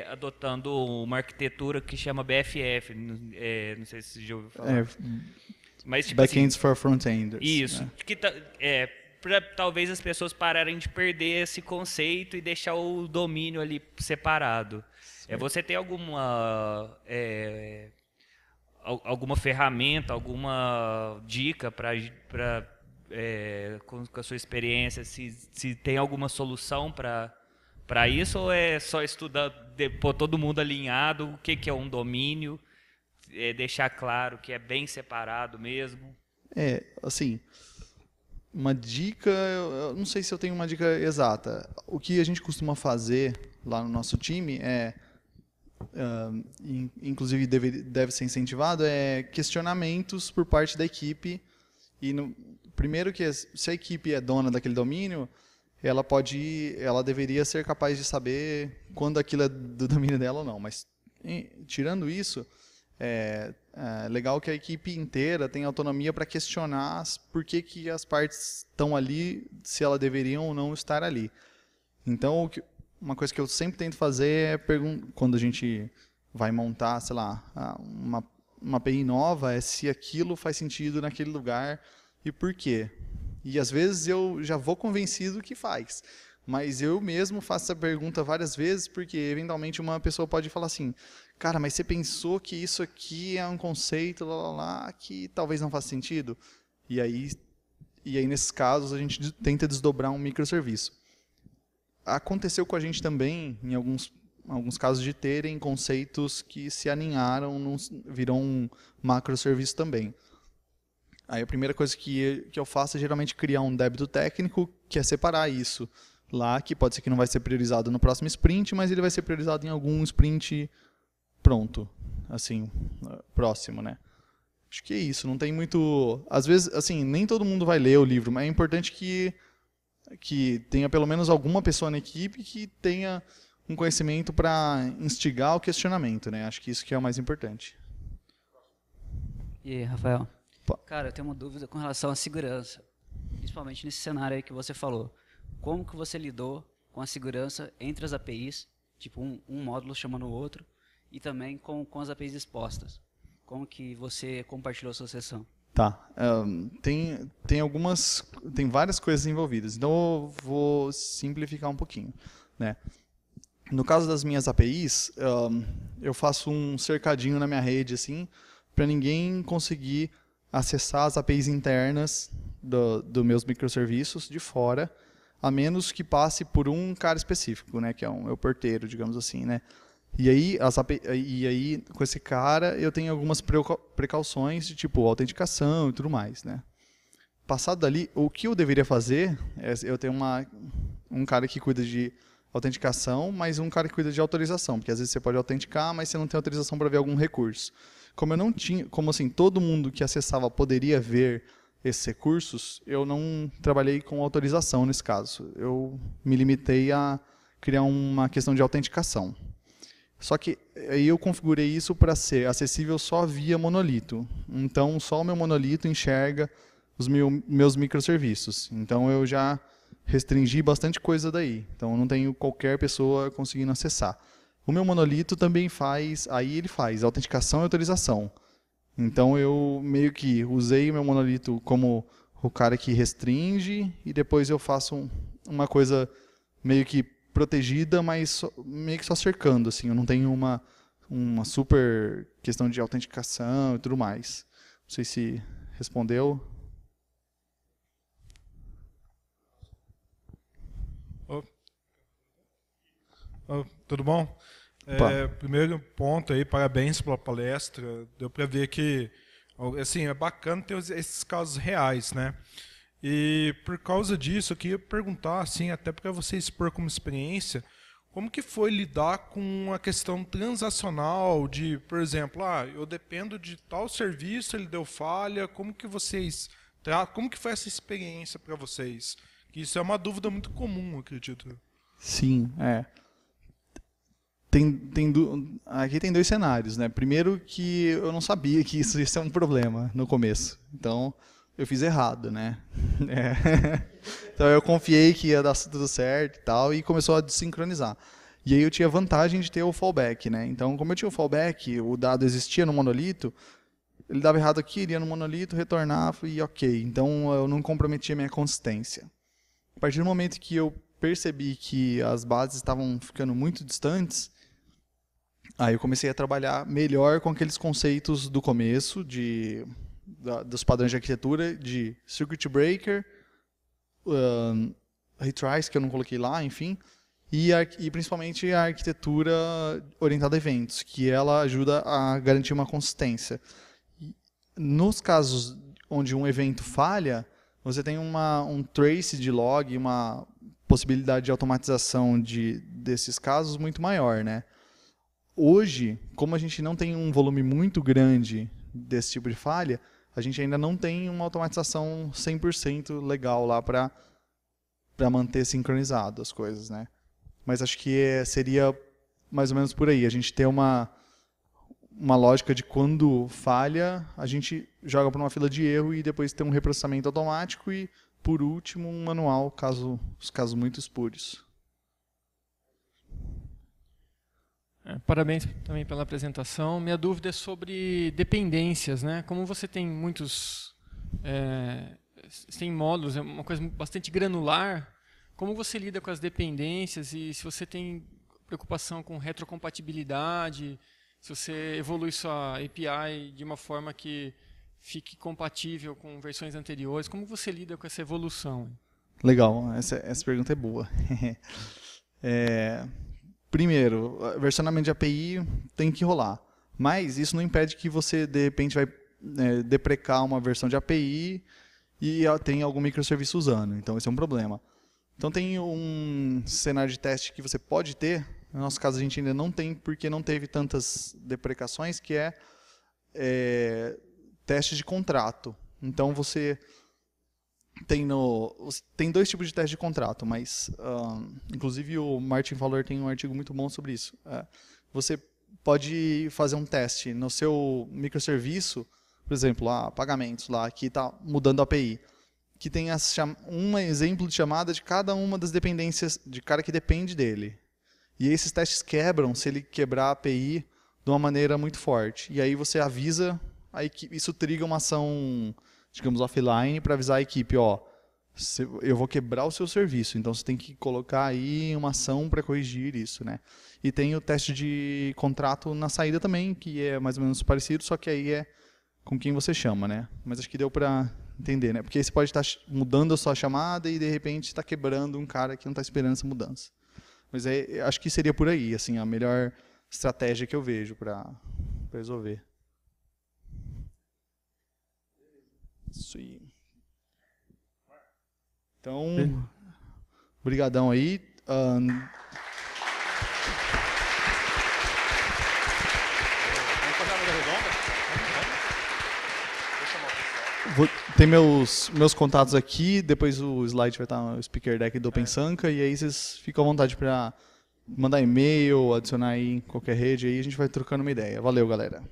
Speaker 3: adotando uma arquitetura que chama BFF, não sei se você já ouviu falar. Mas, tipo
Speaker 1: Backends
Speaker 3: assim,
Speaker 1: for front-enders.
Speaker 3: Isso,
Speaker 1: né?
Speaker 3: para talvez as pessoas pararem de perder esse conceito e deixar o domínio ali separado. Você tem alguma ferramenta, alguma dica com a sua experiência, se tem alguma solução para isso, ou é só estudar, pôr todo mundo alinhado, o que é um domínio, deixar claro que é bem separado mesmo?
Speaker 1: Assim, uma dica, eu não sei se eu tenho uma dica exata. O que a gente costuma fazer lá no nosso time é, inclusive deve ser incentivado, é questionamentos por parte da equipe. E primeiro que se a equipe é dona daquele domínio, ela deveria ser capaz de saber quando aquilo é do domínio dela ou não. Mas tirando isso, é legal que a equipe inteira tenha autonomia para questionar por que as partes estão ali, se elas deveriam ou não estar ali. Então, uma coisa que eu sempre tento fazer é quando a gente vai montar, sei lá, uma API nova, é se aquilo faz sentido naquele lugar e por quê. E às vezes eu já vou convencido que faz. Mas eu mesmo faço essa pergunta várias vezes, porque eventualmente uma pessoa pode falar assim, cara, mas você pensou que isso aqui é um conceito que talvez não faça sentido? E aí, nesses casos, a gente tenta desdobrar um microserviço. Aconteceu com a gente também, em alguns casos, de terem conceitos que se aninharam, virou um macroserviço também. Aí a primeira coisa que eu faço é geralmente criar um débito técnico, que é separar isso lá, que pode ser que não vai ser priorizado no próximo sprint, mas ele vai ser priorizado em algum sprint pronto, assim, próximo, né? Acho que é isso, não tem muito... Às vezes, assim, nem todo mundo vai ler o livro, mas é importante que tenha pelo menos alguma pessoa na equipe que tenha um conhecimento para instigar o questionamento, né? Acho que isso que é o mais importante.
Speaker 4: E aí, Rafael? Cara, eu tenho uma dúvida com relação à segurança, principalmente nesse cenário aí que você falou. Como que você lidou com a segurança entre as APIs, tipo um módulo chamando o outro, e também com as APIs expostas? Como que você compartilhou a sua sessão?
Speaker 1: Tá. Tem várias coisas envolvidas, então eu vou simplificar um pouquinho, né? No caso das minhas APIs, eu faço um cercadinho na minha rede, assim, para ninguém conseguir acessar as APIs internas dos meus microserviços de fora, a menos que passe por um cara específico, né, que é o porteiro, digamos assim, né? E aí, com esse cara, eu tenho algumas precauções de tipo autenticação e tudo mais, né? Passado dali, o que eu deveria fazer é eu tenho um cara que cuida de autenticação, mas um cara que cuida de autorização, porque às vezes você pode autenticar, mas você não tem autorização para ver algum recurso. Como assim, todo mundo que acessava poderia ver esses recursos, eu não trabalhei com autorização nesse caso. Eu me limitei a criar uma questão de autenticação. Só que aí eu configurei isso para ser acessível só via monolito. Então, só o meu monolito enxerga os meus microserviços. Então, eu já restringi bastante coisa daí. Então, eu não tenho qualquer pessoa conseguindo acessar. O meu monolito também ele faz autenticação e autorização. Então, eu meio que usei o meu monolito como o cara que restringe e depois eu faço uma coisa meio que protegida, mas meio que só cercando, assim. Eu não tenho uma super questão de autenticação e tudo mais. Não sei se respondeu.
Speaker 2: Tudo bom? Primeiro ponto aí, parabéns pela palestra. Deu para ver que assim, é bacana ter esses casos reais, né? E por causa disso, eu queria perguntar, assim, até para você expor como experiência, como que foi lidar com a questão transacional de, por exemplo, eu dependo de tal serviço, ele deu falha, como que foi essa experiência para vocês? Isso é uma dúvida muito comum, eu acredito.
Speaker 1: Sim, aqui tem dois cenários, né? Primeiro que eu não sabia que isso ia ser um problema no começo. Então, eu fiz errado, né? Então, eu confiei que ia dar tudo certo e tal, e começou a desincronizar. E aí eu tinha vantagem de ter o fallback, né? Então, como eu tinha o fallback, o dado existia no monolito, ele dava errado aqui, iria no monolito, retornava e ok. Então, eu não comprometia minha consistência. A partir do momento que eu percebi que as bases estavam ficando muito distantes, aí eu comecei a trabalhar melhor com aqueles conceitos do começo, dos padrões de arquitetura, de circuit breaker, retries, que eu não coloquei lá, enfim, e principalmente a arquitetura orientada a eventos, que ela ajuda a garantir uma consistência. Nos casos onde um evento falha, você tem um trace de log, uma possibilidade de automatização desses casos muito maior, né? Hoje, como a gente não tem um volume muito grande desse tipo de falha, a gente ainda não tem uma automatização 100% legal lá para manter sincronizado as coisas, né? Mas acho que seria mais ou menos por aí. A gente ter uma lógica de quando falha, a gente joga para uma fila de erro e depois tem um reprocessamento automático e, por último, um manual, os casos muito espúrios.
Speaker 5: Parabéns também pela apresentação. Minha dúvida é sobre dependências, né? Como você tem muitos tem módulos, é uma coisa bastante granular, como você lida com as dependências e se você tem preocupação com retrocompatibilidade, se você evolui sua API de uma forma que fique compatível com versões anteriores, como você lida com essa evolução?
Speaker 1: Legal, essa pergunta é boa. Primeiro, versionamento de API tem que rolar, mas isso não impede que você, de repente, vai deprecar uma versão de API e tem algum microserviço usando, então esse é um problema. Então tem um cenário de teste que você pode ter, no nosso caso a gente ainda não tem, porque não teve tantas deprecações, que teste de contrato. Então você tem dois tipos de teste de contrato, mas inclusive o Martin Fowler tem um artigo muito bom sobre isso. Você pode fazer um teste no seu microserviço, por exemplo, pagamentos lá, que está mudando a API, que tem um exemplo de chamada de cada uma das dependências de cara que depende dele. E esses testes quebram se ele quebrar a API de uma maneira muito forte. E aí você avisa a equipe, isso triga uma ação, digamos, offline para avisar a equipe, eu vou quebrar o seu serviço, então você tem que colocar aí uma ação para corrigir isso, né? E tem o teste de contrato na saída também, que é mais ou menos parecido, só que aí é com quem você chama, né? Mas acho que deu para entender, né? Porque aí você pode estar mudando a sua chamada e de repente está quebrando um cara que não está esperando essa mudança. Mas acho que seria por aí, assim, a melhor estratégia que eu vejo para resolver. Isso aí. Então, brigadão aí.
Speaker 3: Vamos fazer uma mesa redonda?
Speaker 1: Tem meus contatos aqui, depois o slide vai estar no speaker deck do OpenSanka, e aí vocês ficam à vontade para mandar e-mail, adicionar aí em qualquer rede, aí a gente vai trocando uma ideia. Valeu, galera.